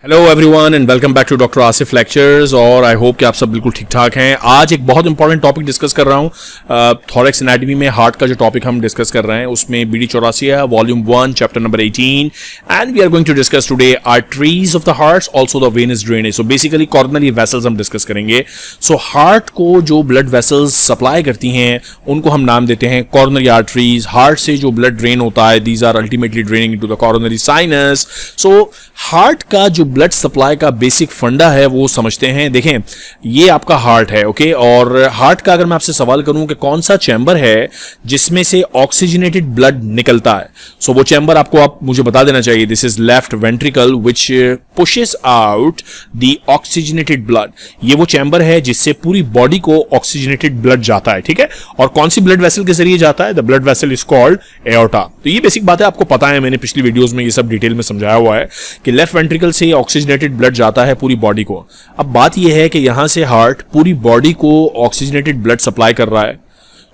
Hello everyone and welcome back to doctor Asif lectures. और I hope कि आप सब बिल्कुल ठीक ठाक हैं। आज एक बहुत इंपॉर्टेंट टॉपिक डिस्कस कर रहा हूं। थोरेक्स एनाटॉमी में हार्ट का जो टॉपिक हम डिस्कस कर रहे हैं उसमें बीडी 84 है, volume 1 chapter number 18 and we are going to discuss today arteries of the heart, also the venous drainage. So basically coronary vessels हम डिस्कस करेंगे। सो हार्ट को जो ब्लड वेसल्स सप्लाई करती हैं उनको हम नाम देते हैं कॉर्नरी आर्टरीज। हार्ट से जो ब्लड ड्रेन होता है these are ultimately draining into the coronary sinus. So heart का जो ब्लड सप्लाई का बेसिक फंडा है वो समझते हैं। देखें, ये आपका हार्ट है, ओके। और हार्ट का अगर मैं आपसे सवाल करूं कि कौन सा चैम्बर है जिसमें से ऑक्सीजनेटेड ब्लड निकलता है, सो वो चैम्बर आपको आप मुझे बता देना चाहिए। This is left ventricle which pushes out the oxygenated blood. ये वो चैम्बर है जिससे पूरी बॉडी को ऑक्सीजनेटेड ब्लड जाता है, ठीक है। और कौन सी ब्लड वेसल के जरिए जाता है? The blood vessel is called aorta. तो ये बेसिक बात है, आपको पता है, मैंने पिछली वीडियोस में ये सब डिटेल में समझाया हुआ है कि लेफ्ट वेंट्रिकल से ऑक्सीजनेटेड ब्लड जाता है पूरी बॉडी को। अब बात यह है कि यहां से हार्ट पूरी बॉडी को ऑक्सीजनेटेड ब्लड सप्लाई कर रहा है,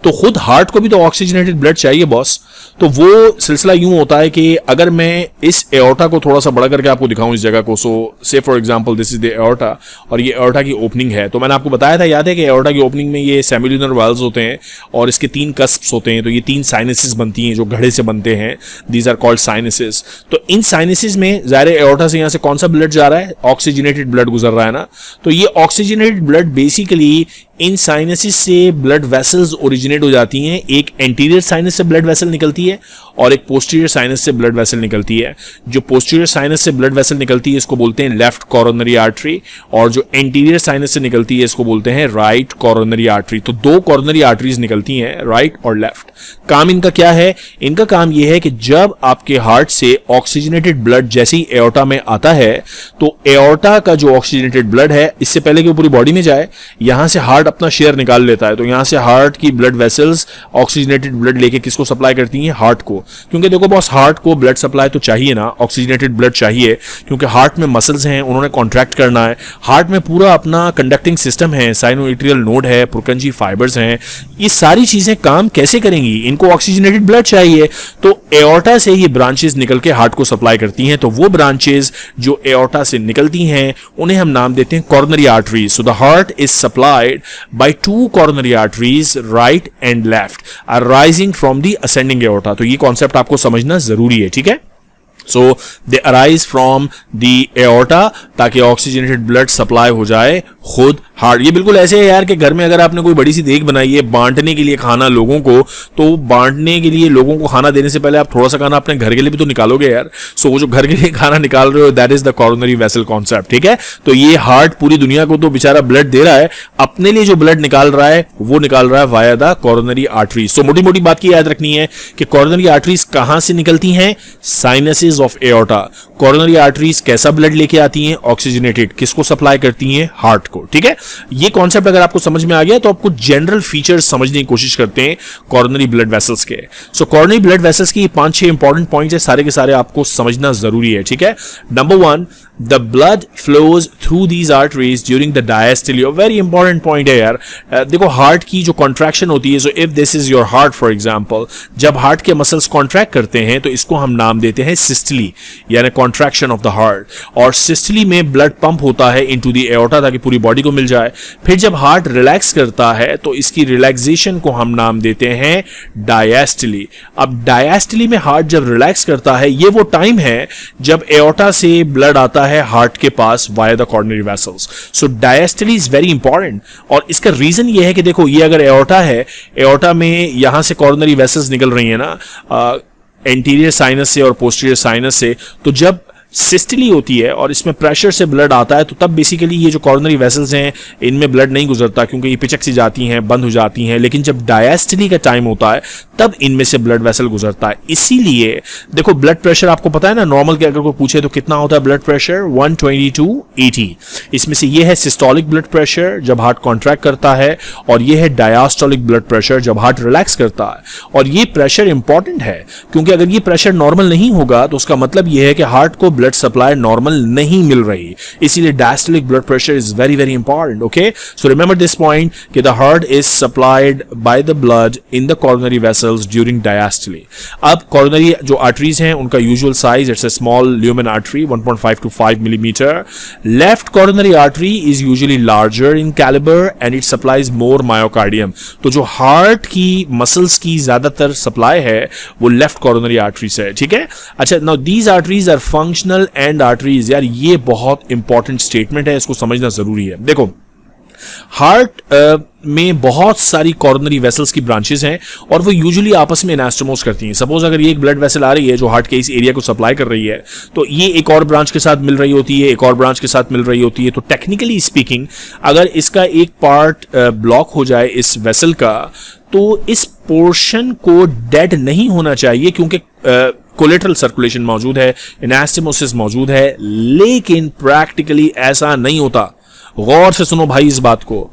तो खुद हार्ट को भी तो ऑक्सीजनेटेड ब्लड चाहिए बॉस। तो वो सिलसिला यूं होता है कि अगर मैं इस एओर्टा को थोड़ा सा बड़ा करके आपको दिखाऊं इस जगह को, सो से for example this is the aorta और ये एओर्टा की ओपनिंग है। तो मैंने आपको बताया था, याद है कि एओर्टा की ओपनिंग में ये सेमिल्यूनर वाल्व्स होते हैं और इसके 3 कस्प्स होते हैं। तो ये 3 साइनसेस बनती हैं जो घड़े से बनते हैं, दीज आर कॉल्ड साइनसेस। तो इन साइनसेस में ज़ाहिर है एओर्टा से यहाँ से कौन सा ब्लड जा रहा है? ऑक्सीजनेटेड ब्लड गुजर रहा है ना। तो ये ऑक्सीजनेटेड ब्लड बेसिकली इन साइनसेस से ब्लड वेसल्स ओरिजिनेट हो जाती हैं। एक एंटीरियर साइनस से ब्लड वेसल निकलती है और एक पोस्टीरियर साइनस से ब्लड वेसल निकलती है। जो पोस्टीरियर साइनस से ब्लड वेसल निकलती है इसको बोलते हैं लेफ्ट कॉरोनरी आर्टरी, और जो एंटीरियर साइनस से निकलती है इसको बोलते हैं राइट कॉरोनरी आर्टरी। तो 2 कॉरोनरी आर्टरीज निकलती हैं, राइट और लेफ्ट। काम इनका क्या है? इनका काम यह है कि जब आपके हार्ट से ऑक्सीजनेटेड ब्लड जैसे ही एओर्टा में आता है तो एओर्टा का जो ऑक्सीजनेटेड ब्लड है, इससे पहले कि वो पूरी बॉडी में जाए, यहां से हार्ट अपना शेयर निकाल लेता है। तो यहां से हार्ट की ब्लड वेसल्स ऑक्सीजनेटेड ब्लड लेके किसको सप्लाई करती हैं? हार्ट को। क्योंकि देखो बॉस, हार्ट को ब्लड सप्लाई तो चाहिए ना, ऑक्सीजनेटेड ब्लड चाहिए, क्योंकि हार्ट में मसल्स हैं, उन्होंने कॉन्ट्रैक्ट करना है। हार्ट में पूरा अपना कंडक्टिंग सिस्टम है, साइनोएट्रियल नोड है, पुरकंजी फाइबर्स हैं। ये सारी चीजें काम कैसे करेंगी? इनको ऑक्सीजनेटेड ब्लड चाहिए। तो एओर्टा से ये ब्रांचेस निकल के हार्ट को सप्लाई करती हैं। तो वो ब्रांचेस जो एओर्टा से निकलती हैं उन्हें हम नाम देते हैं coronary arteries. So the heart is supplied by 2 coronary arteries, right and left, arising from the ascending aorta। तो ये कॉन्सेप्ट आपको समझना जरूरी है, ठीक है। So they arise from the aorta ताकि ऑक्सीजनेटेड ब्लड सप्लाई हो जाए खुद हार्ट। ये बिल्कुल ऐसे है यार कि घर में अगर आपने कोई बड़ी सी देग बनाई है बांटने के लिए खाना लोगों को, तो बांटने के लिए लोगों को खाना देने से पहले आप थोड़ा सा खाना अपने घर के लिए भी तो निकालोगे यार। सो वो जो घर के लिए खाना निकाल रहे हो, that is the coronary vessel concept, ठीक है। तो ये हार्ट पूरी दुनिया को तो बेचारा ब्लड दे रहा है, अपने लिए जो ब्लड निकाल रहा है वो निकाल रहा है वाया द कॉरोनरी आर्टरीज। सो मोटी मोटी बात की याद रखनी है कि कॉरोनरी आर्टरीज कहां से निकलती हैं? Sinuses of aorta. Coronary arteries कैसा ब्लड लेके आती हैं? ऑक्सीजनेटेड। किसको सप्लाई करती हैं? हार्ट को, ठीक है। ये कॉन्सेप्ट अगर आपको समझ में आ गया तो आपको जनरल फीचर्स समझने की कोशिश करते हैं कॉरोनरी ब्लड वेसल्स के। सो कॉरोनरी ब्लड वेसल्स की 5-6 इंपॉर्टेंट पॉइंट्स है, सारे के सारे आपको समझना जरूरी है, ठीक है। Number 1, the blood flows through these arteries during the diastole। Very important point है यार। देखो हार्ट की जो कॉन्ट्रैक्शन होती है, so if this is your heart for example, जब हार्ट के मसल्स कॉन्ट्रैक्ट करते हैं तो इसको हम नाम देते हैं सिस्टली, यानी कॉन्ट्रैक्शन ऑफ द हार्ट। और सिस्टली में ब्लड पंप होता है इनटू द एओर्टा ताकि पूरी बॉडी को मिल जाए। फिर जब हार्ट रिलैक्स करता है तो इसकी रिलैक्सेशन को हम नाम देते हैं डायस्टली। अब डायस्टली में हार्ट जब रिलैक्स करता है, ये वो टाइम है जब एओर्टा से ब्लड आता है हार्ट के पास via the coronary vessels. So diastole is very important. और इसका रीजन ये है कि देखो, ये अगर एओर्टा है, एओर्टा में यहां से कॉर्नरी वेसल्स निकल रही है ना एंटीरियर साइनस से और पोस्टीरियर साइनस से, तो जब सिस्टली होती है और इसमें प्रेशर से ब्लड आता है तो तब बेसिकली ये जो कॉर्नरी वेसल्स हैं इनमें ब्लड नहीं गुजरता, क्योंकि ये पिचक सी जाती हैं, बंद हो जाती हैं। लेकिन जब डायस्टली का टाइम होता है तब इनमें से ब्लड वेसल गुजरता है। इसीलिए देखो, ब्लड प्रेशर आपको पता है ना, नॉर्मल के अगर कोई पूछे तो कितना होता है ब्लड प्रेशर? 120/80। इसमें से ये है सिस्टोलिक ब्लड प्रेशर जब हार्ट कॉन्ट्रैक्ट करता है, और ये है डायस्टोलिक ब्लड प्रेशर जब हार्ट रिलैक्स करता है। और ये प्रेशर इंपॉर्टेंट है, क्योंकि अगर ये प्रेशर नॉर्मल नहीं होगा तो उसका मतलब ये है कि हार्ट को ब्लड सप्लाई नॉर्मल नहीं मिल रही, इसीलिए diastolic blood pressure is very very important. Okay, so remember this point कि the heart is supplied by the blood in the coronary vessels during diastole. अब कॉरोनरी जो आर्टरीज हैं उनका usual size it's a small lumen artery 1.5 to 5 millimeter. Left coronary artery is usually larger in caliber and it supplies more myocardium. तो जो heart की muscles की ज्यादातर supply है वो लेफ्ट कॉरोनरी आर्टरी से है. ठीक है, अच्छा, now these arteries are functional end arteries. यार ये बहुत इंपॉर्टेंट स्टेटमेंट है, इसको समझना जरूरी है. देखो, हार्ट में बहुत सारी कॉर्नरी वेसल्स की ब्रांचेस हैं और वो यूजुअली आपस में एनास्टोमोस करती हैं. सपोज अगर ये एक ब्लड वेसल आ रही है जो हार्ट के इस एरिया को सप्लाई कर रही है, तो ये एक और ब्रांच के साथ मिल रही होती है, एक और ब्रांच के साथ मिल रही होती है. तो टेक्निकली स्पीकिंग अगर इसका एक पार्ट ब्लॉक हो जाए इस वेसल का, तो इस पोर्शन को डेड नहीं होना चाहिए क्योंकि कोलेटरल सर्कुलेशन मौजूद है, एनास्टोमोसिस मौजूद है. लेकिन प्रैक्टिकली ऐसा नहीं होता. गौर से सुनो भाई इस बात को.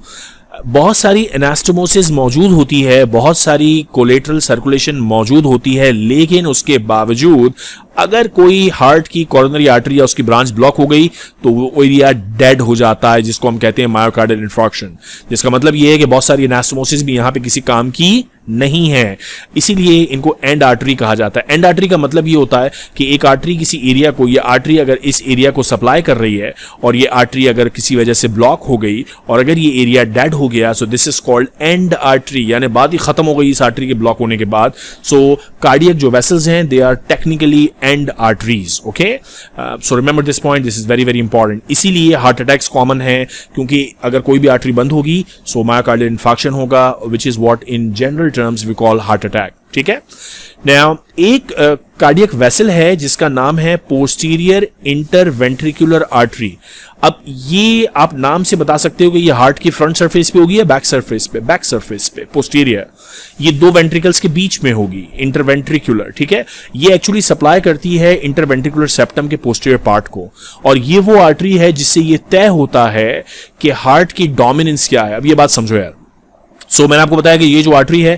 बहुत सारी एनास्टोमोसिस मौजूद होती है, बहुत सारी कोलेटरल सर्कुलेशन मौजूद होती है, लेकिन उसके बावजूद अगर कोई हार्ट की कॉरोनरी आर्टरी या उसकी ब्रांच ब्लॉक हो गई तो वो एरिया डेड हो जाता है, जिसको हम कहते हैं मायोकार्डियल इंफार्क्शन. जिसका मतलब ये है कि बहुत सारी एनास्टोमोसिस भी यहां पे किसी काम की नहीं है, इसीलिए इनको एंड आर्टरी कहा जाता है. एंड आर्टरी का मतलब ये होता है कि एक आर्टरी किसी एरिया को, ये आर्टरी अगर इस एरिया को सप्लाई कर रही है और ये आर्टरी अगर किसी वजह से ब्लॉक हो गई और अगर ये एरिया डेड हो गया, सो this is called and artery, यानी बात ही खत्म हो गई इस आर्टरी के ब्लॉक होने के बाद. सो कार्डियक जो वेसल्स हैं they are technically end arteries. Okay, so remember this point, this is very very important. इसीलिए हार्ट अटैक्स कॉमन है क्योंकि अगर कोई भी आर्टरी बंद होगी सो मायोकार्डियल इंफार्क्शन होगा, which is what in general terms we call heart attack. ठीक है, नाउ एक कार्डियक वेसल है जिसका नाम है पोस्टीरियर इंटरवेंट्रिकुलर आर्टरी. अब ये आप नाम से बता सकते हो कि ये हार्ट की फ्रंट सरफेस पे होगी या बैक सरफेस पे. बैक सरफेस पे पोस्टीरियर, ये दो वेंट्रिकल्स के बीच में होगी, इंटरवेंट्रिकुलर. ठीक है, ये एक्चुअली सप्लाई करती है इंटरवेंट्रिकुलर सेप्टम के पोस्टीरियर पार्ट को, और ये वो आर्टरी है जिससे ये तय होता है कि हार्ट की डोमिनेंस क्या है. अब ये बात समझो यार. सो मैंने आपको बताया कि ये जो आर्टरी है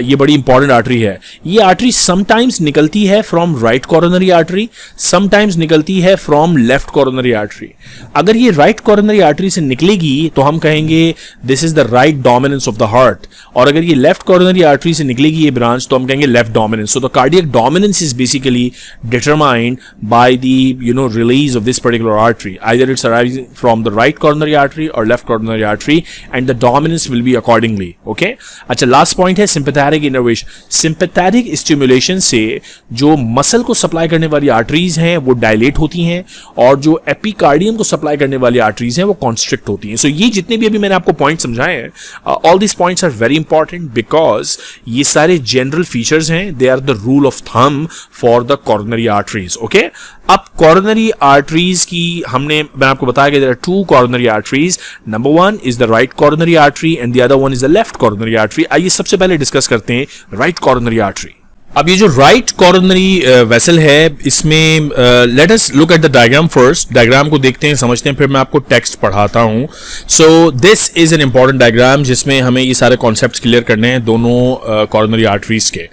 ये बड़ी इंपॉर्टेंट आर्टरी है. ये आर्टरी समटाइम्स निकलती है from right coronary artery, sometimes निकलती है फ्रॉम लेफ्ट कॉरोनरी आर्टरी. अगर ये राइट कॉरोनरी आर्टरी से निकलेगी तो हम कहेंगे this is the right dominance of the heart, और अगर ये लेफ्ट कॉरोनरी आर्टरी से निकलेगी ये ब्रांच तो हम कहेंगे left dominance. So the cardiac dominance is basically determined by the release of this particular artery. Either it's arising from the right coronary artery और left coronary artery and the dominance will be accordingly. Okay, अच्छा, last point है sympathetic innervation. Sympathetic stimulation से जो muscle को supply करने वाली arteries हैं वो डायलेट होती हैं और जो एपिकार्डियम को सप्लाई करने वाली आर्टरीज हैं वो कॉन्स्ट्रिक्ट होती हैं. सो ये जितने भी अभी मैंने आपको पॉइंट समझाए हैं, all this points are very important because ये सारे जनरल फीचर्स हैं, they are the rule of thumb for the coronary arteries. Okay, अब कॉर्नरी आर्टरीज की मैंने आपको बताया कि there are two coronary arteries. Number one is the right coronary artery and the other one is the left coronary artery. आइए सबसे पहले discuss करते हैं राइट कॉर्नरी आर्टरी. अब ये जो राइट कॉर्नरी वेसल है इसमें let us look at the diagram first. Diagram को देखते हैं, समझते हैं, फिर मैं आपको टेक्स्ट पढ़ाता हूं. So this is an important diagram जिसमें हमें ये सारे कॉन्सेप्ट्स क्लियर करने हैं दोनों कॉर्नरी आर्टरीज के.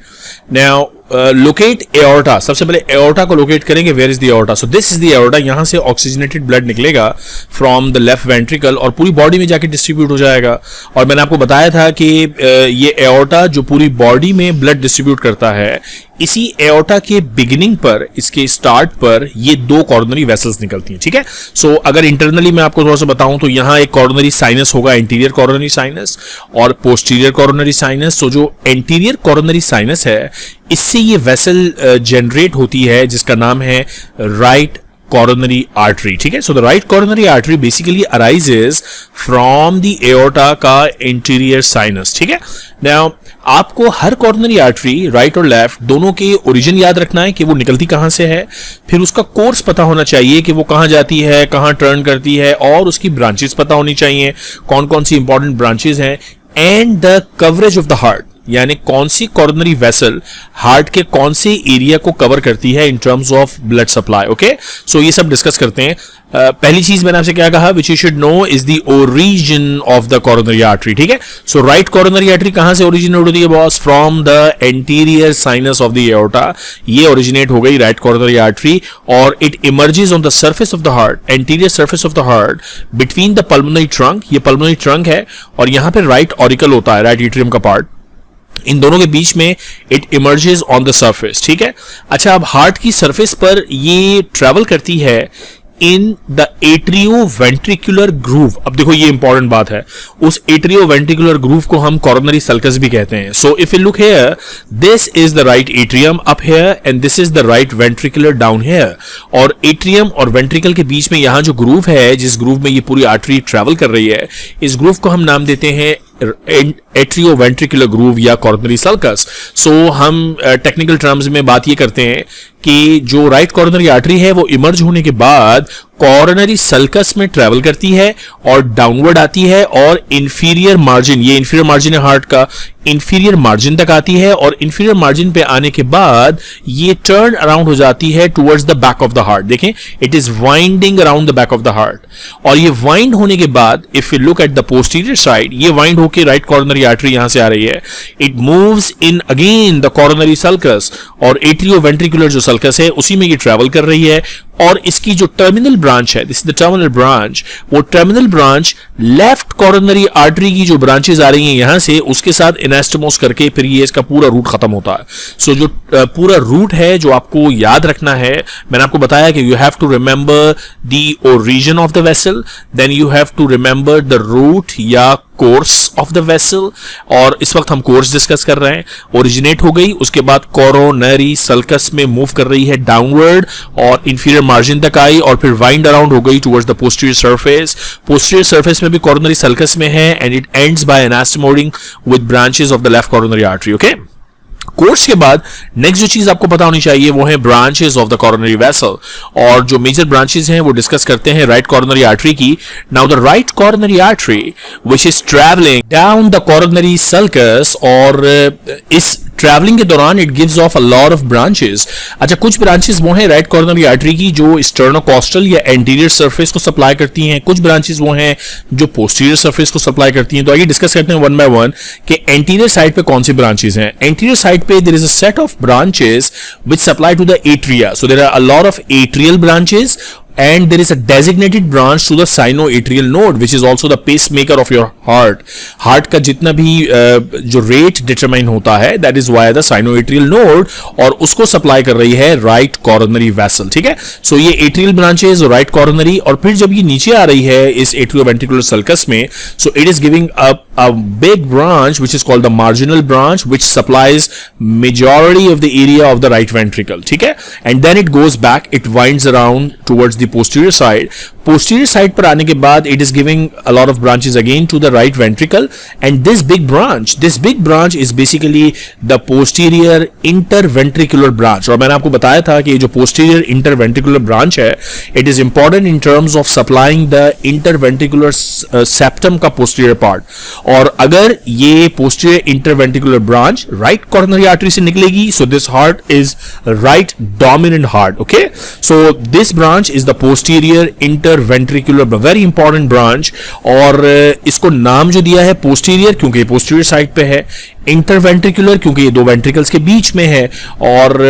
Now locate aorta. सबसे पहले एओर्टा को लोकेट करेंगे. Where is the aorta? So this is the aorta. यहां से ऑक्सीजनेटेड ब्लड निकलेगा फ्रॉम द लेफ्ट वेंट्रिकल और पूरी बॉडी में जाके डिस्ट्रीब्यूट हो जाएगा. और मैंने आपको बताया था कि ये एओर्टा जो पूरी बॉडी में ब्लड डिस्ट्रीब्यूट करता है, इसी एओर्टा के बिगिनिंग पर, इसके स्टार्ट पर ये दो कॉर्नरी वेसल्स निकलती हैं. ठीक है, सो अगर इंटरनली मैं आपको थोड़ा सा बताऊं तो यहां एक कॉर्नरी साइनस होगा, एंटीरियर कॉर्नरी साइनस और पोस्टीरियर कॉर्नरी साइनस. तो जो एंटीरियर कॉर्नरी साइनस है इससे ये वेसल जनरेट होती है जिसका नाम है राइट coronary artery. ठीक है, so the right coronary artery basically arises from the aorta का interior sinus. ठीक है, now आपको हर coronary artery राइट और लेफ्ट दोनों के ओरिजिन याद रखना है कि वो निकलती कहां से है, फिर उसका कोर्स पता होना चाहिए कि वो कहां जाती है, कहां टर्न करती है, और उसकी ब्रांचेस पता होनी चाहिए, कौन कौन सी इंपॉर्टेंट ब्रांचेस हैं, and the coverage of the heart. यानी कौन सी कॉर्नरी वेसल हार्ट के कौन से एरिया को कवर करती है in terms of blood supply. Okay, so ये सब डिस्कस करते हैं। पहली चीज मैंने आपसे क्या कहा, which you should no is the origin of the coronary artery. ठीक है, सो राइट कॉर्नरी आर्टरी कहां से ओरिजिनेट होती है boss? From the anterior sinus of the aorta, ये ओरिजिनेट हो गई राइट कॉर्नरी आर्टरी, और it emerges on the surface of the heart, anterior surface of the heart, between the pulmonary trunk, ये pulmonary trunk है, और यहां पे right auricle होता है, राइट एट्रियम का पार्ट, इन दोनों के बीच में it emerges on the surface. ठीक है, अच्छा, अब हार्ट की सरफेस पर ये ट्रेवल करती है in the atrio ventricular groove. अब देखो ये इंपॉर्टेंट बात है, उस एट्रियो वेंट्रिकुलर ग्रूव को हम कॉर्नरी सल्कस भी कहते हैं। सो if you look here, this is the right atrium up here and this is the right ventricular down here, और एट्रियम और वेंट्रिकल के बीच में यहां जो ग्रूव है, जिस ग्रूव में ये पूरी आर्टरी ट्रेवल कर रही है, इस ग्रूव को हम नाम देते हैं एट्रियो वेंट्रिकुलर ग्रूव या कॉर्नरी सल्कस। सो हम टेक्निकल टर्म्स में बात ये करते हैं कि जो राइट कॉर्नरी आर्टरी है वो इमर्ज होने के बाद कॉर्नरी सल्कस में ट्रेवल करती है और डाउनवर्ड आती है और इंफीरियर मार्जिन, ये इंफीरियर मार्जिन है हार्ट का, इंफीरियर मार्जिन तक आती है, और इंफीरियर मार्जिन पे आने के बाद ये टर्न अराउंड हो जाती है towards the back of the heart. देखें, it is winding around the back of the heart, और ये वाइंड होने के बाद if you look at the posterior side, ये वाइंड होके राइट कॉर्नरी आर्टरी यहां से आ रही है, it moves in again the coronary sulcus, और एट्रियो वेंट्रिकुलर जो सल्कस है उसी में ये ट्रेवल कर रही है, और इसकी जो टर्मिनल ब्रांच है, this is the terminal branch, वो terminal branch left coronary artery की जो ब्रांचेस आ रही हैं यहां से, उसके साथ इनास्टमोस करके फिर ये इसका पूरा रूट खत्म होता है। सो जो पूरा रूट है जो आपको याद रखना है, मैंने आपको बताया कि you have to remember the origin of the vessel, then you have to remember the route या कोर्स ऑफ द वेसल, और इस वक्त हम कोर्स डिस्कस कर रहे हैं। ओरिजिनेट हो गई, उसके बाद कोरोनरी सल्कस में मूव कर रही है डाउनवर्ड और इंफीरियर मार्जिन तक आई, और फिर वाइंड अराउंड हो गई towards the posterior surface. Posterior surface में भी कोरोनरी सल्कस में है, and it ends by anastomosing with branches of the left coronary artery. Okay, course के बाद नेक्स्ट जो चीज आपको पता होनी चाहिए वो है branches of the coronary vessel, और जो मेजर ब्रांचेस हैं वो डिस्कस करते हैं राइट कॉर्नरी आर्टरी की। Now the right coronary artery which is travelling down the coronary sulcus, और इस ट्रैवलिंग के दौरान it gives of a lot of branches. अच्छा, कुछ ब्रांचेस वो हैं राइट कॉर्नरी आर्टरी की जो स्टर्नोकॉस्टल या एंटीरियर सरफेस को सप्लाई करती हैं, कुछ ब्रांचेस वो हैं जो पोस्टीरियर सरफेस को सप्लाई करती हैं। तो आइए डिस्कस करते हैं वन बाय वन कि एंटीरियर साइड पे कौन सी ब्रांचेस हैं। एंटीरियर साइड पे there is a set of branches which supply to the atria, so there are a lot of atrial branches, and there is a designated branch to the sinoatrial node which is also the pacemaker of your heart. Heart का जितना भी जो rate determine होता है that is via the sinoatrial node, और उसको supply कर रही है राइट कॉर्नरी वेसल। ठीक है, सो ये एट्रियल ब्रांचेस और राइट कॉर्नरी, और फिर जब ये नीचे आ रही है इस एट्रियोवेंट्रिकुलर सल्कस में, so it is giving a big branch which is called the marginal branch which supplies majority of the area of the right ventricle. ठीक है, and then it goes back, it winds around towards the posterior side. Posterior side पर आने के बाद it is giving a lot of branches again to the right ventricle, and this big branch is basically the posterior interventricular branch. और मैंने आपको बताया था कि जो posterior interventricular branch है, it is important in terms of supplying the interventricular septum का posterior part. और अगर ये posterior interventricular branch right coronary artery से निकलेगी, so this heart is right dominant heart. Okay, so this branch is the posterior interventricular, very important branch, और इसको नाम जो दिया है posterior क्योंकि posterior side पे है, इंटरवेंट्रिकुलर क्योंकि ये दो वेंट्रिकल्स के बीच में है, और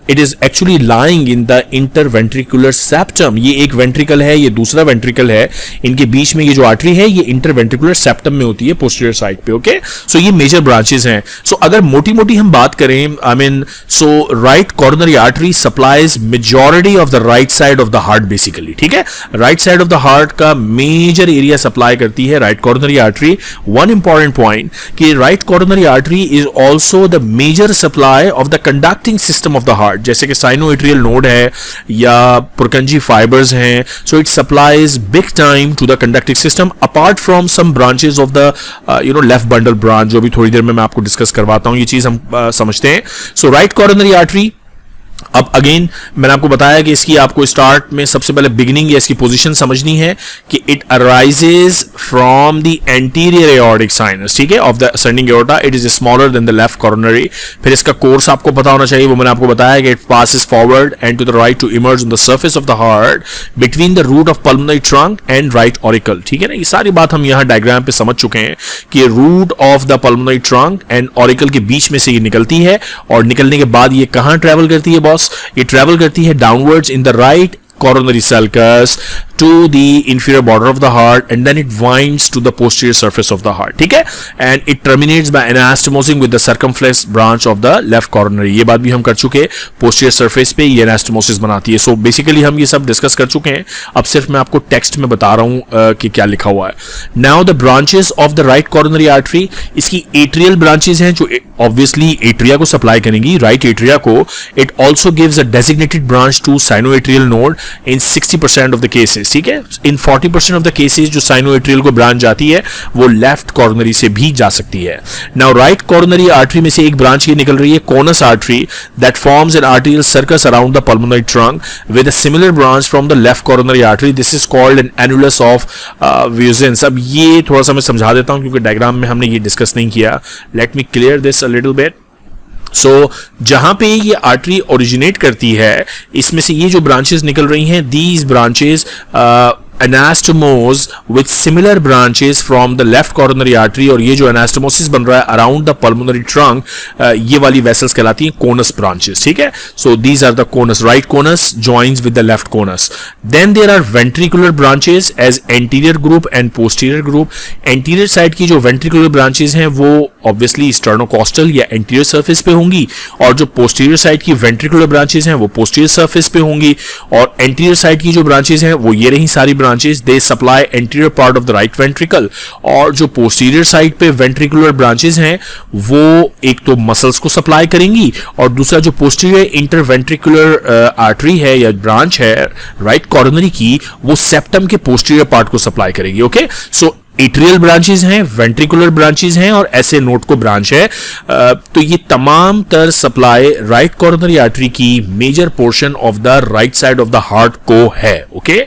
it is actually lying in the interventricular septum. ये एक वेंट्रिकल है, ये दूसरा वेंट्रिकल है, इनके बीच में ये जो आर्टरी है ये इंटरवेंट्रिकुलर सेप्टम में होती है पोस्टीरियर साइड पे। ओके, सो ये मेजर ब्रांचेस हैं। सो अगर मोटी मोटी हम बात करें, I mean, so right coronary artery supplies majority of the right side of the heart basically. ठीक है, right side of the heart का मेजर एरिया सप्लाई करती है right coronary artery. One important point कि right coronary artery is also the major supply of the conducting system of the heart, जैसे कि sinoatrial node है या पुरकंजी fibres हैं, so it supplies big time to the conducting system apart from some branches of the left bundle branch, जो भी थोड़ी देर में मैं आपको डिस्कस करवाता हूं, ये चीज हम समझते हैं। So right coronary artery अब अगेन मैंने आपको बताया कि इसकी आपको स्टार्ट में सबसे पहले बिगिनिंग या इसकी पोजीशन समझनी है कि it arises from the anterior aortic sinus, ठीक है, of the ascending aorta, it is smaller than the left coronary. फिर इसका कोर्स आपको पता होना चाहिए, वो मैंने आपको बताया कि it passes forward and to the right to emerge on the surface of the heart between the root of pulmonary trunk and right auricle, ठीक है ना। ये सारी बात हम यहाँ डायग्राम पे समझ चुके हैं कि root of the pulmonary trunk and auricle के बीच में से ये निकलती है, और निकलने के बाद ये कहाँ ट्रेवल करती है बॉस? ये ट्रेवल करती है downwards in the right coronary sulcus to the inferior border of the heart and then it winds to the posterior surface of the heart, ठीक है, and it terminates by anastomosing with the circumflex branch of the left coronary। ये बात भी हम कर चुके हैं, posterior surface पे ये anastomosis बनाती है। so basically हम ये सब डिस्कस कर चुके हैं, अब सिर्फ मैं आपको टेक्स्ट में बता रहा हूं कि क्या लिखा हुआ है। now the branches of the right coronary artery, इसकी atrial branches हैं जो obviously atria को सप्लाई करेंगी, right atria को। it also gives a designated branch to sinoatrial node in 60% of the cases, ठीक है। in 40% of the cases जो sinoatrial को ब्रांच जाती है वो लेफ्ट कॉर्नरी से भी जा सकती है। नाउ राइट कॉर्नरी आर्टरी में से एक ब्रांच ये निकल रही है, conus artery, that forms an arterial circus around the pulmonary trunk with a similar branch from the left coronary artery, this is called an annulus of Vieussens. अब ये थोड़ा सा मैं समझा देता हूं क्योंकि डायग्राम में हमने ये डिस्कस नहीं किया, let me clear this a little bit. जहां पे ये आर्टरी ओरिजिनेट करती है, इसमें से ये जो ब्रांचेस निकल रही हैं, these branches anastomose with similar branches from the left coronary artery, और ये जो anastomosis बन रहा है around the pulmonary trunk, ये वाली vessels कहलाती हैं conus branches, ठीक है। so these are the conus, right conus joins with the left conus। then there are ventricular branches as anterior group and posterior group। anterior side की जो ventricular branches हैं वो obviously sternocostal या anterior surface पे होंगी, और जो posterior side की ventricular branches हैं वो posterior surface पे होंगी, और anterior side की जो branches हैं वो ये रही सारी branches, they supply anterior part of the right ventricle। और जो posterior side पे ventricular branches हैं वो एक तो muscles को supply करेंगी, और दूसरा जो posterior interventricular artery है या branch है right coronary की, वो septum के posterior part को supply करेगी। ओके, सो एट्रियल ब्रांचेस हैं, वेंट्रिकुलर ब्रांचेस हैं, और ऐसे नोड को ब्रांच है। तो ये तमाम तर सप्लाई राइट कॉर्नरी आर्टरी की major portion of the right side of the heart को है। Okay,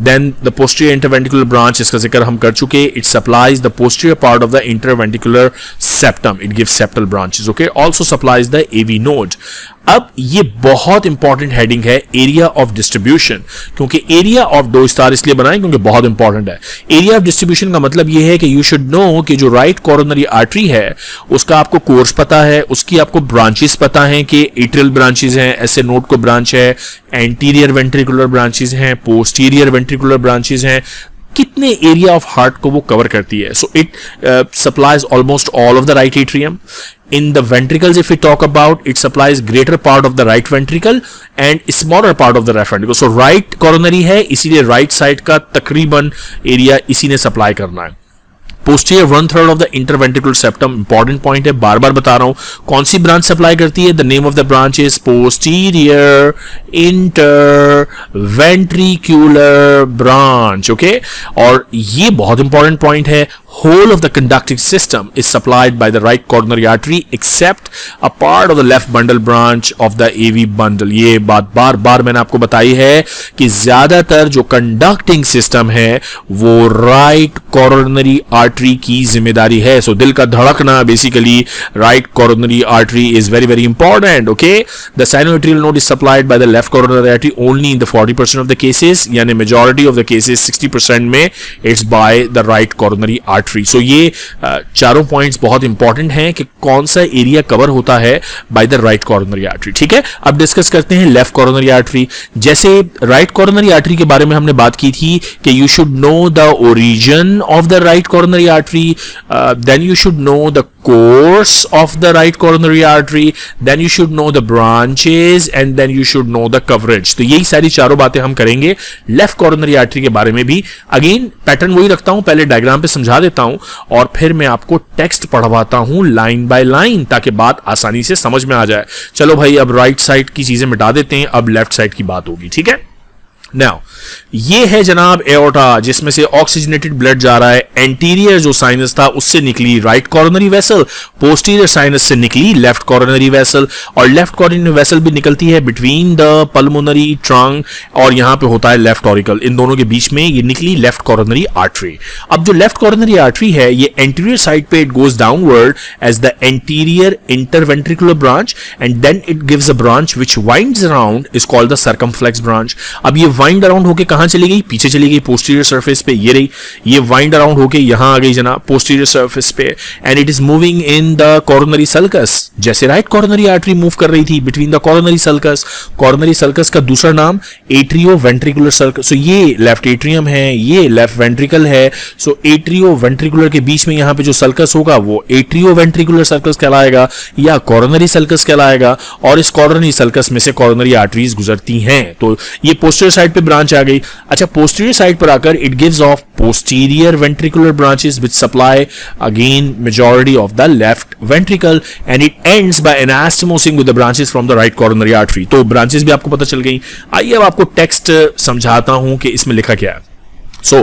then the posterior interventricular branch, इसका जिक्र हम कर चुके, it supplies the posterior part of the interventricular septum, it gives septal branches. Okay, also supplies the AV node. अब ये बहुत इंपॉर्टेंट हेडिंग है, एरिया ऑफ डिस्ट्रीब्यूशन, क्योंकि एरिया ऑफ दो स्टार इसलिए बनाए क्योंकि बहुत इंपॉर्टेंट है। एरिया ऑफ डिस्ट्रीब्यूशन का मतलब ये है कि यू शुड नो कि जो राइट कॉर्नरी आर्टरी है उसका आपको कोर्स पता है, उसकी आपको ब्रांचेस पता है कि एट्रियल ब्रांचेस हैं, ऐसे नोड को ब्रांच है, एंटीरियर वेंट्रिकुलर ब्रांचेस हैं, पोस्टीरियर वेंट्रिकुलर ब्रांचेस हैं, कितने एरिया ऑफ हार्ट को वो कवर करती है। सो it supplies almost all of the right atrium. In the ventricles, if we talk about, it supplies greater part of the right ventricle and smaller part of the left ventricle। So right coronary है, इसीलिए right side का तकरीबन area इसी ने supply करना है। Posterior 1/3 of the interventricular septum, important point है, बार बार बता रहा हूं, कौन सी ब्रांच सप्लाई करती है? The name of the branch is posterior interventricular branch. Okay, और ये बहुत इंपॉर्टेंट पॉइंट है, whole of the conducting system is supplied by the right coronary artery except a part of the left bundle branch of the AV bundle। ये बात बार बार मैंने आपको बताई है कि ज्यादातर जो कंडक्टिंग सिस्टम है वो राइट कोरोनरी आर्टरी की जिम्मेदारी है। सो दिल का धड़कना basically right coronary artery is very very important. Okay, the sinoatrial node is supplied by the left coronary artery only in the 40% of the cases, यानी majority of the cases 60% में it's by the right coronary artery. So ये चारों points बहुत important हैं कि कौन सा area cover होता है by the right coronary artery. ठीक है, अब डिस्कस करते हैं लेफ्ट कोरोनरी आर्टरी। जैसे राइट कोरोनरी आर्टरी के बारे में हमने बात की थी कि you should know the origin of the right coronary artery, then you should know the course of the right coronary artery, then you should know the branches and then you should know the coverage। तो यही सारी चारों बातें हम करेंगे left coronary artery के बारे में भी। अगेन पैटर्न वही रखता हूं, पहले डायग्राम पे समझा देता हूं और फिर मैं आपको टेक्स्ट पढ़वाता हूं लाइन बाय लाइन ताकि बात आसानी से समझ में आ जाए। चलो भाई, अब राइट साइड की चीजें मिटा देते हैं, अब लेफ्ट साइड की बात होगी। ठीक है, नाउ ये है जनाब एओर्टा, जिसमें से ऑक्सीजनेटेड ब्लड जा रहा है। एंटीरियर जो साइनस था उससे निकली right coronary vessel, posterior sinus से निकली लेफ्ट कॉरोनरी वेसल, और लेफ्ट कॉरोनरी वेसल भी निकलती है बिटवीन द पल्मोनरी ट्रंक और यहां पे होता है लेफ्ट ऑरिकल, इन दोनों के बीच में ये निकली लेफ्ट कॉरोनरी आर्टरी। अब जो लेफ्ट कॉरोनरी आर्टरी है ये एंटीरियर साइड पे it goes downward as the anterior interventricular branch and then it gives a branch which winds around, is called the circumflex branch. अब ये वाइंड अराउंड होके कहां चली गई? पीछे चली गई पोस्टीरियर सरफेस पे, ये रही। ये वाइंड अराउंड होके यहां आ गई जनाब पोस्टीरियर सरफेस पे, and it is moving in the coronary sulcus, जैसे राइट कॉरोनरी आर्टरी मूव कर रही थी between the coronary sulcus. Coronary sulcus का दूसरा नाम एट्रियो वेंट्रिकुलर सल्कस। सो ये लेफ्ट एट्रियम है, ये लेफ्ट वेंट्रिकल है। सो एट्रियो वेंट्रिकुलर के बीच में यहां पे जो सल्कस होगा वो एट्रियो वेंट्रिकुलर सल्कस कहलाएगा या कॉरोनरी सल्कस कहलाएगा, और इस कॉरोनरी सल्कस में से कॉरोनरी आर्टरीज गुजरती हैं। तो ये पोस्टीरियर साइड पे ब्रांच आ गई। अच्छा, पोस्टीरियर साइड पर आकर it gives off posterior ventricular branches which supply again majority of the left ventricle and it ends by anastomosing with the branches from the right coronary artery. तो branches भी आपको पता चल गई। आइए अब आपको टेक्स्ट समझाता हूं कि इसमें लिखा क्या है। सो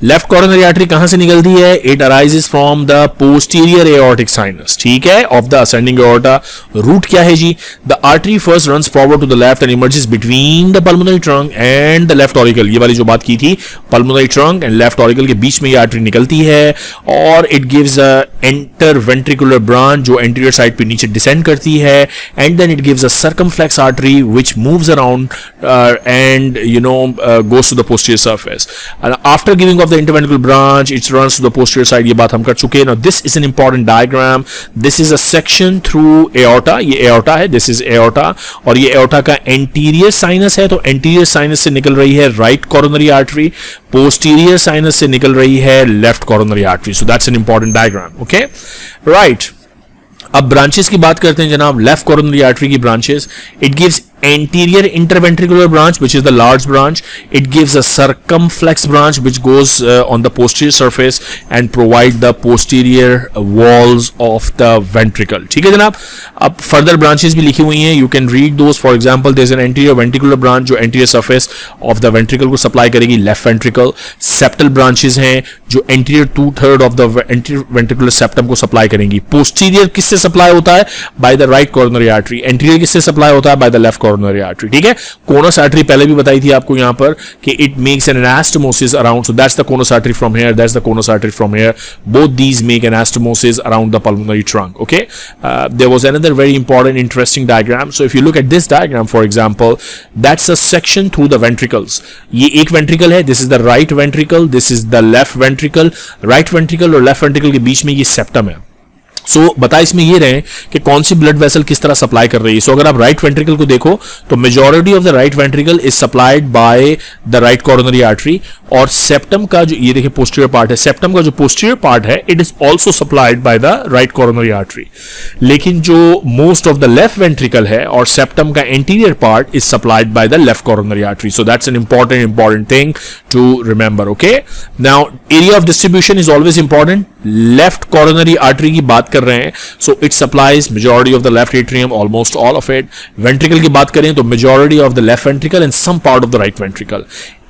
लेफ्ट कॉरोनरी आर्टरी कहां से निकलती है? It arises from the posterior aortic sinus, ठीक है, of the ascending aorta. Root क्या है जी? The artery first runs forward to the left and emerges between the pulmonary trunk and the left auricle. ये वाली जो बात की थी, pulmonary trunk and left auricle के बीच में ये आर्टरी निकलती है, और it gives a interventricular branch जो एंटीरियर साइड पे नीचे डिसेंड करती है, and then it gives a circumflex artery which moves around and goes to the posterior surface. After giving off the interventricular branch, it runs to the posterior side. ये बात हम कर चुके हैं। Now this is an important diagram. This is a section through aorta. ये aorta है, this is aorta, और ये aorta का anterior sinus है। तो anterior sinus से निकल रही है right coronary artery, posterior sinus से निकल रही है left coronary artery. So that's an important diagram. Okay, right. अब ब्रांचेस की बात करते हैं जनाब, लेफ्ट कोरोनरी आर्टरी की branches. It gives anterior interventricular branch which is the large branch. It gives a circumflex branch which goes on the posterior surface and provide the posterior walls of the ventricle. ठीक है जनाब। अब further branches भी लिखी हुई हैं, you can read those. For example, there's an anterior ventricular branch जो anterior surface of the ventricle को supply करेगी, left ventricle. Septal branches हैं जो anterior 2/3 of the anterior ventricular septum को supply करेंगी। Posterior किससे supply होता है? By the right coronary artery. Anterior किससे supply होता है? By the left coronary artery. ठीक है। कोनस आर्टरी पहले भी बताई थी आपको यहां पर कि it makes an anastomosis around, so that's the conus artery from here, that's the conus artery from here, both these make anastomosis around the pulmonary trunk. Okay, there was another very important interesting diagram. So if you look at this diagram for example, that's a section through the ventricles. ये एक ventricle है, this is the right ventricle, this is the left ventricle. Right ventricle और left ventricle के बीच में ये septum है. सो बता इसमें ये रहे कि कौन सी ब्लड वेसल किस तरह सप्लाई कर रही है. सो अगर आप राइट वेंट्रिकल को देखो तो majority of the right ventricle is supplied by the right coronary artery, और सेप्टम का जो ये देखिए पोस्टीरियर पार्ट है, सेप्टम का जो पोस्टीरियर पार्ट है it is also supplied by the right coronary artery. लेकिन जो most of the left ventricle है और सेप्टम का anterior part is supplied by the left coronary artery. So that's an important thing to remember. Okay, now area of distribution is always important. Left coronary artery की बात कर रहे हैं, so it supplies majority of the left atrium, almost all of it. Ventricle की बात करें तो majority of the left ventricle and some part of the right ventricle.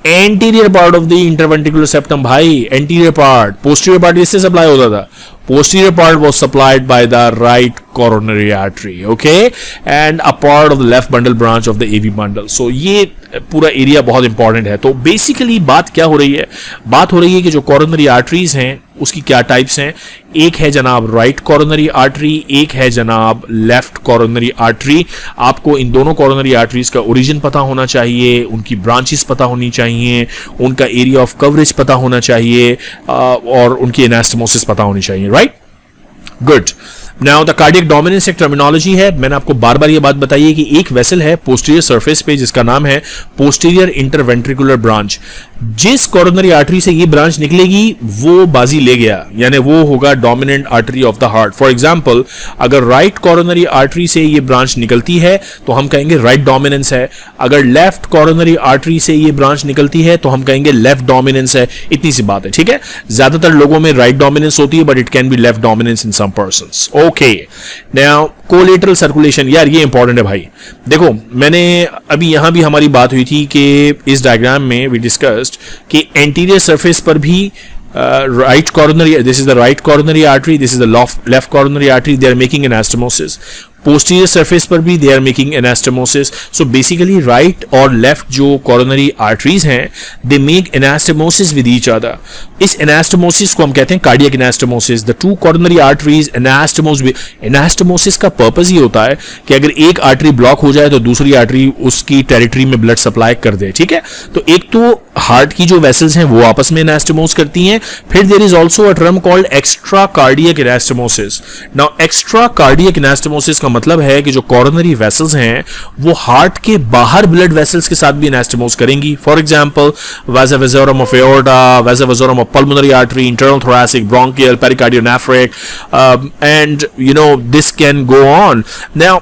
Anterior part of the interventricular septum, भाई anterior part, posterior part इससे supply होता था. Posterior part was supplied by the right coronary artery, okay, and a part of the left bundle branch of the AV bundle. So ये पूरा area बहुत important है. तो basically बात क्या हो रही है? बात हो रही है कि जो कोरोनरी आर्टरीज हैं उसकी क्या टाइप्स हैं. एक है जनाब राइट कोरोनरी आर्टरी, एक है जनाब लेफ्ट कोरोनरी आर्टरी. आपको इन दोनों कोरोनरी आर्टरीज का ओरिजिन पता होना चाहिए, उनकी ब्रांचेस पता होनी चाहिए, उनका एरिया ऑफ कवरेज पता होना चाहिए, और उनकी एनास्टोमोसिस पता होनी चाहिए. Right, good. Now the cardiac dominance एक टर्मिनोलॉजी है. मैंने आपको बार बार ये बात बताई है कि एक वेसल है पोस्टीरियर सरफेस पे जिसका नाम है पोस्टीरियर इंटरवेंट्रिकुलर ब्रांच. जिस कोरोनरी आर्टरी से ये ब्रांच निकलेगी वो बाजी ले गया, यानी वो होगा dominant artery of the heart. For example, अगर राइट कोरोनरी आर्टरी से ये ब्रांच निकलती है तो हम कहेंगे राइट डोमिनेंस है. अगर लेफ्ट कोरोनरी आर्टरी से ये ब्रांच निकलती है तो हम कहेंगे लेफ्ट डोमिनेंस है. इतनी सी बात है, ठीक है. ज्यादातर लोगों में राइट डोमिनेंस होती है, but it can be left dominance in some persons. Okay, now collateral circulation, यार ये इंपॉर्टेंट है भाई। देखो मैंने अभी यहां भी हमारी बात हुई थी कि इस डायग्राम में वी डिस्कस्ड कि एंटीरियर सरफेस पर भी right coronary, this is the right coronary artery, this is the left coronary artery, they are making anastomosis. Posterior surface पर भी they are making anastomosis. So basically right और left जो coronary arteries हैं they make anastomosis with each other. इस anastomosis को हम कहते हैं cardiac anastomosis. The two coronary arteries anastomosis का पर्पस ही होता है कि अगर एक आर्टरी ब्लॉक हो जाए तो दूसरी आर्टरी उसकी टेरिटरी में ब्लड सप्लाई कर दे, ठीक है। तो एक तो हार्ट की जो वेसल्स हैं वो आपस में एनास्टमोस करती हैं, फिर there is also a term called extra cardiac anastomosis. Now extra cardiac anastomosis का मतलब है कि जो कोरोनरी वेसल्स हैं वो हार्ट के बाहर ब्लड वेसल्स के साथ भी एनास्टमोस करेंगी। For example vasa vasorum of aorta, vasa vasorum of pulmonary artery, internal thoracic, bronchial, pericardiophrenic, and you know this can go on. Now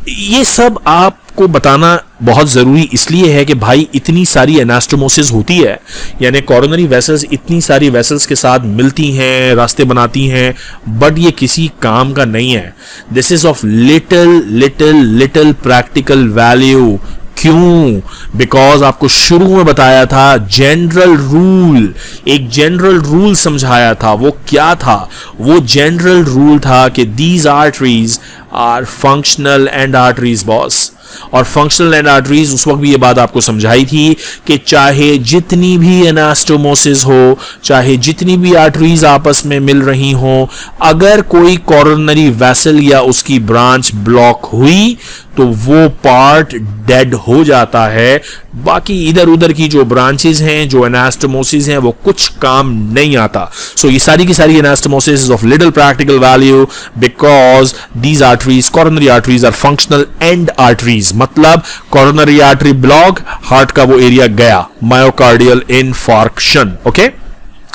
ये सब आपको बताना बहुत जरूरी इसलिए है कि भाई इतनी सारी एनास्टोमोसिस होती है, यानी कोरोनरी वेसल्स इतनी सारी वेसल्स के साथ मिलती हैं, रास्ते बनाती हैं, बट ये किसी काम का नहीं है। This is of little little little practical value. क्यों? बिकॉज आपको शुरू में बताया था जनरल रूल, एक जनरल रूल समझाया था। वो क्या था? वो जनरल रूल था कि these arteries are functional end arteries boss. और फंक्शनल एंड आर्टरीज उस वक्त भी ये बात आपको समझाई थी कि चाहे जितनी भी एनास्टोमोसिस हो, चाहे जितनी भी आर्टरीज आपस में मिल रही हो, अगर कोई कोरोनरी वेसल या उसकी ब्रांच ब्लॉक हुई तो वो पार्ट डेड हो जाता है। बाकी इधर उधर की जो ब्रांचेस हैं, जो एनास्टोमोसिस हैं, वो कुछ काम नहीं आता। सो ये सारी की सारी anastomosis of little practical value because these arteries, coronary arteries are functional end arteries. मतलब कोरोनरी आर्टरी ब्लॉक, हार्ट का वो एरिया गया, मायोकार्डियल इनफार्क्शन। ओके,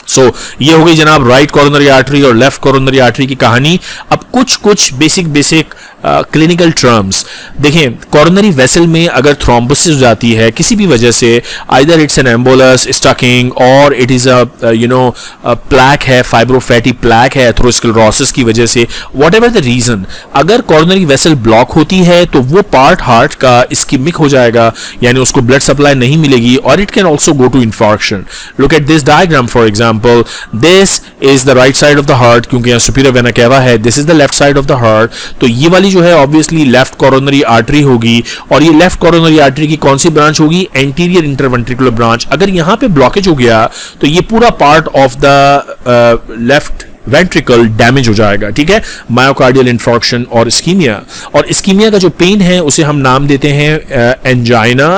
सो ये हो गई जनाब राइट कोरोनरी आर्टरी और लेफ्ट कोरोनरी आर्टरी की कहानी। अब कुछ बेसिक क्लिनिकल टर्म्स देखें। कोरोनरी वेसल में अगर थ्रोम्बोसिस हो जाती है किसी भी वजह से, आइदर इट्स एन एम्बोलस, स्टकिंग, और इट इज अ प्लैक है, फाइब्रोफैटी प्लैक है एथेरोस्क्लेरोसिस की वजह से, वॉट एवर द रीजन, अगर कोरोनरी वेसल ब्लॉक होती है तो वो पार्ट हार्ट का इस्कीमिक हो जाएगा, यानी उसको ब्लड सप्लाई नहीं मिलेगी, और it can also go to infarction. Look at this diagram for example, this is the right side of the heart, क्योंकि यहाँ सुपीरियर वेना केवा है, this is the left side of the heart. तो ये वाली जो है obviously left coronary artery होगी, और ये लेफ्ट कोरोनरी आर्टरी की कौन सी ब्रांच होगी? Anterior interventricular branch. अगर यहां पे ब्लॉकेज हो गया तो ये पूरा part of the left ventricle damage हो जाएगा, ठीक है। मायोकार्डियल इंफार्क्शन और इस्कीमिया, और इस्कीमिया का जो पेन है उसे हम नाम देते हैं एंजाइना,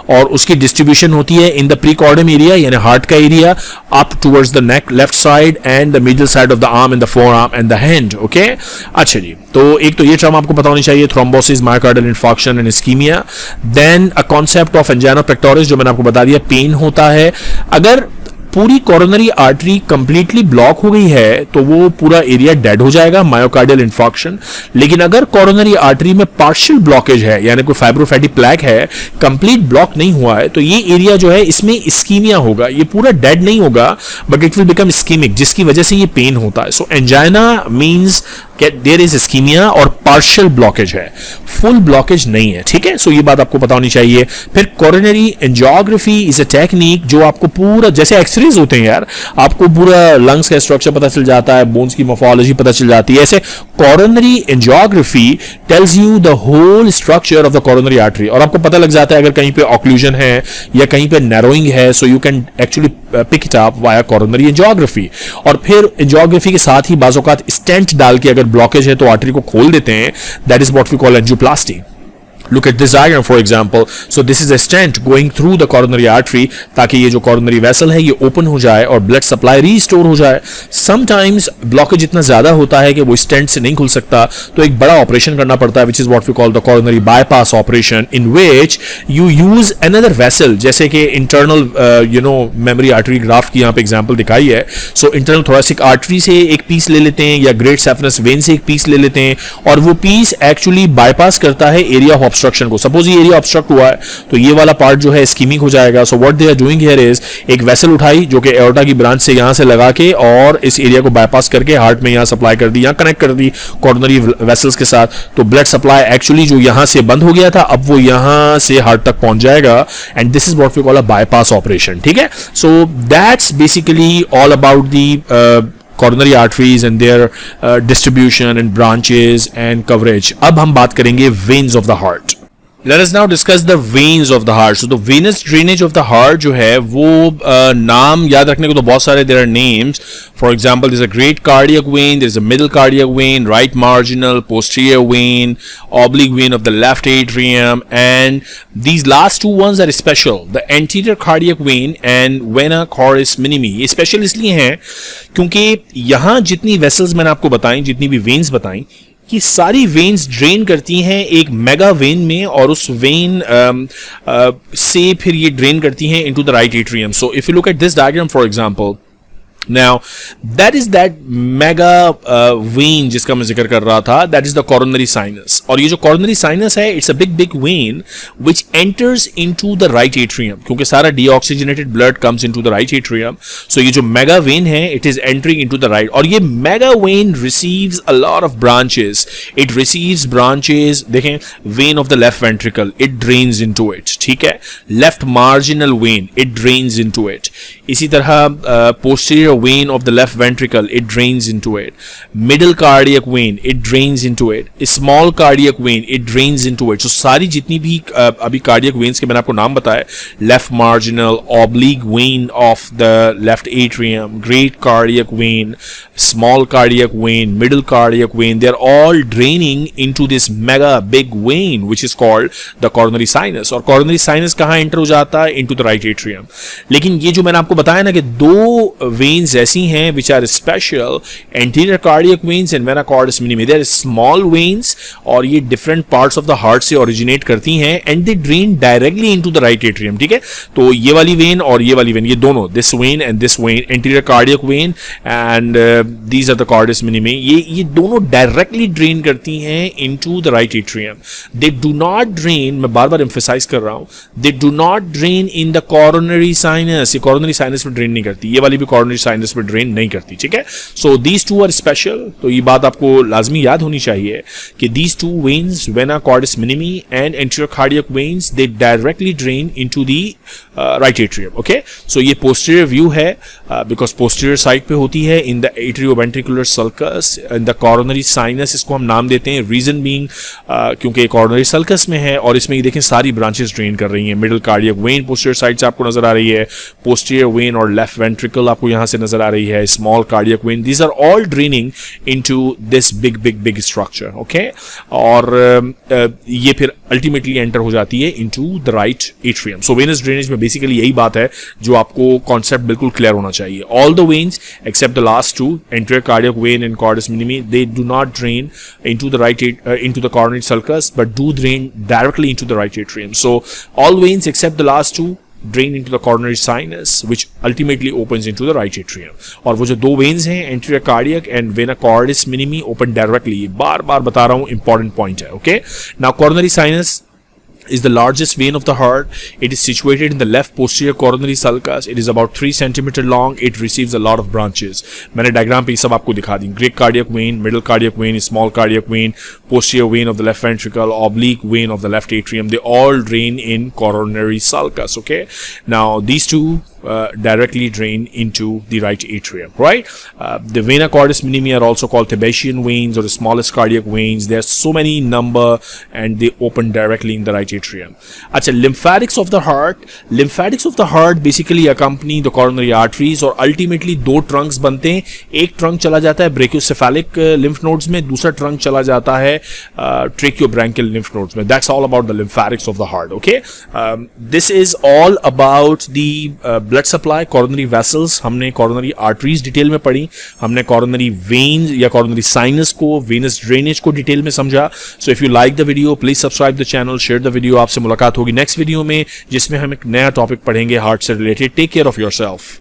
और उसकी डिस्ट्रीब्यूशन होती है इन द प्रीकॉर्डियम एरिया, यानी हार्ट का area, up towards the neck left side and the middle side of the arm and the four arm and the hand. Okay, अच्छा जी, तो एक तो ये टर्म आपको पता होनी चाहिए, thrombosis, myocardial infarction and ischemia. Then a concept of angina pectoris, जो मैंने आपको बता दिया, पेन होता है। अगर पूरी कोरोनरी आर्टरी कंप्लीटली ब्लॉक हो गई है तो वो पूरा एरिया डेड हो जाएगा, मायोकार्डियल इंफार्क्शन। लेकिन अगर कोरोनरी आर्टरी में पार्शियल ब्लॉकेज है, यानी कोई फाइब्रोफैटी प्लैक है, कंप्लीट ब्लॉक नहीं हुआ है, तो ये एरिया जो है इसमें इस्कीमिया होगा। ये पूरा डेड नहीं होगा but it will become ischemic, जिसकी वजह से ये पेन होता है। So angina means there is ischemia और पार्शियल ब्लॉकेज है, फुल ब्लॉकेज नहीं है, ठीक है। सो ये बात आपको पता होनी चाहिए। फिर coronary angiography is a technique जो आपको पूरा, जैसे एक्सरेज होते हैं यार, आपको पूरा लंग्स का स्ट्रक्चर पता चल जाता है, बोन्स की मोर्फोलॉजी पता चल जाती है, ऐसे coronary angiography tells you the whole structure of the coronary artery, और आपको पता लग जाता है अगर कहीं पे ऑक्लूजन है या कहीं पे नैरोइंग है, so you can actually pick it up via coronary angiography. और फिर एंजियोग्राफी के साथ ही बाज़ औक़ात स्टेंट डाल के अगर ब्लॉकेज है तो आर्टरी को खोल देते हैं, that is what we call angioplasty. Look at this diagram for example. So this is a stent going through the coronary artery ताकि ये जो coronary vessel है ये open हो जाए और blood supply restore हो जाए। Sometimes blockage इतना ज़्यादा होता है कि वो stent से नहीं खुल सकता, तो एक बड़ा operation करना पड़ता है, which is what we call the coronary bypass operation, in which you use another vessel, जैसे कि internal memory artery graft की यहाँ पे example दिखाई है। So internal thoracic artery से एक piece ले लेते हैं या great saphenous vein से एक piece ले लेते हैं, और वो piece actually bypass करता है area of ऑब्स्ट्रक्शन को, सपोज ये एरिया ऑब्स्ट्रक्ट हुआ है तो ये वाला पार्ट जो है इस्कीमिक हो जाएगा. So what they are doing here is एक वेसल उठाई जो कि एओर्टा की ब्रांच से यहां से लगा के और इस एरिया को बाईपास करके हार्ट में यहां सप्लाई कर दी, यहां कनेक्ट कर दी कॉर्नरी वेसल्स के साथ. तो ब्लड सप्लाई एक्चुअली जो यहां से बंद हो गया था अब वो यहां से हार्ट तक पहुंच जाएगा. And this is what we call a bypass operation. ठीक है, so that's basically all about the coronary arteries and their distribution and branches and coverage. अब हम बात करेंगे veins of the heart. Let us now discuss the veins of the heart. So the venous drainage of the heart जो है वो नाम याद रखने को तो बहुत सारे there are names. For example, there's a great cardiac vein, there's a middle cardiac vein, right marginal, posterior vein, oblique vein of the left atrium, and these last two ones are special. The anterior cardiac vein and vena cordis minimi. ये special इसलिए हैं क्योंकि यहाँ जितनी vessels मैंने आपको बताई, जितनी भी veins बताई, कि सारी वेन्स ड्रेन करती हैं एक मेगा वेन में और उस वेन से फिर ये ड्रेन करती हैं into the right atrium. So if you look at this diagram for example, now that is that mega vein जिसका मैं जिक्र कर रहा था, that is the coronary sinus. और ये जो coronary sinus है it's a big vein which enters into the right atrium क्योंकि सारा deoxygenated blood comes into the right atrium. So ये जो mega vein है it is entering into the right, और ये mega vein receives a lot of branches. It receives branches, देखें vein of the left ventricle, it drains into it. ठीक है, left marginal vein, it drains into it. इसी तरह posterior vein of the left ventricle, it drains into it. Middle cardiac vein, it drains into it. Small cardiac vein, it drains into it. So सारी जितनी भी अभी cardiac veins के मैंने आपको नाम बताए, left marginal, oblique vein of the left atrium, great cardiac vein, small cardiac vein, middle cardiac vein, they are all draining into this mega big vein which is called the coronary sinus. और coronary sinus कहाँ enter हो जाता है? Into the right atrium. लेकिन ये जो मैंने आपको बताया ना कि दो veins ऐसी हैं which are special, anterior cardiac veins and vena cordis minimi. They are small veins और ये different parts of the heart से originate करती हैं and they drain directly into the right atrium. ठीक है, तो ये वाली vein और ये वाली vein, ये दोनों, this vein and this vein, anterior cardiac vein and these are the cordis minimi, ये दोनों directly drain करती हैं into the right atrium. They do not drain, मैं बार बार emphasize कर रहा हूँ, they do not drain in the coronary sinus. ये coronary sinus में drain नहीं करती, ये वाली भी coronary sinus में ड्रेन नहीं करती. ठीक है, so these two are special. तो ये बात आपको लाजमी याद होनी चाहिए कि these two veins, vena cordis minimae and anterior cardiac veins, they directly drain into the right atrium. Okay, so ये पोस्टीरियर व्यू है बिकॉज पोस्टीरियर साइड पे होती है in the atrioventricular sulcus, in the coronary sinus इसको हम नाम देते हैं. रीजन बीइंग क्योंकि कॉरोनरी सल्कस में है और इसमें ये देखें सारी ब्रांचेस ड्रेन कर रही हैं. Middle cardiac vein posterior side से आपको नजर आ रही है, पोस्टीरियर वेन और लेफ्ट वेंट्रिकल आपको यहां से नजर आ रही है, small cardiac vein, these are all draining into this big structure. Okay, और ये फिर अल्टीमेटली एंटर हो जाती है into the right atrium. So venous drainage में बेसिकली यही बात है जो आपको कॉन्सेप्ट बिल्कुल क्लियर होना चाहिए. All the veins except the last two, anterior cardiac vein and cordis minimae, they do not drain into the right into the coronary sulcus but do drain directly into the right atrium. So all veins except the last two drain into the coronary sinus which ultimately opens into the right atrium. और वो जो दो veins हैं anterior cardiac and vena cordis minimi open directly. बार बार बता रहा हूँ, important point है. Okay, now coronary sinus is the largest vein of the heart. It is situated in the left posterior coronary sulcus. It is about 3 centimeter long. It receives a lot of branches. मैंने diagram पे सब आपको दिखा दी. Great cardiac vein, middle cardiac vein, small cardiac vein, posterior vein of the left ventricle, oblique vein of the left atrium. They all drain in coronary sulcus. Okay. Now these two directly drain into the right atrium, right? The vena cordis minimi are also called Thebesian veins or the smallest cardiac veins. There are so many number and they open directly in the right atrium. अच्छा, lymphatics of the heart. Lymphatics of the heart basically accompany the coronary arteries और ultimately दो trunks बनते हैं. एक trunk चला जाता है brachiocephalic lymph nodes में, दूसरा trunk चला जाता है tracheobronchial lymph nodes में. That's all about the lymphatics of the heart. Okay, this is all about the blood supply, coronary vessels, हमने कॉरोनरी आर्टरीज डिटेल में पढ़ी, हमने कॉरोनरी वेन्स या कॉरोनरी साइनस को, वेनस ड्रेनेज को डिटेल में समझा. सो if you like the video please subscribe the channel, share the video. आपसे मुलाकात होगी नेक्स्ट वीडियो में जिसमें हम एक नया टॉपिक पढ़ेंगे हार्ट से related. Take care of yourself.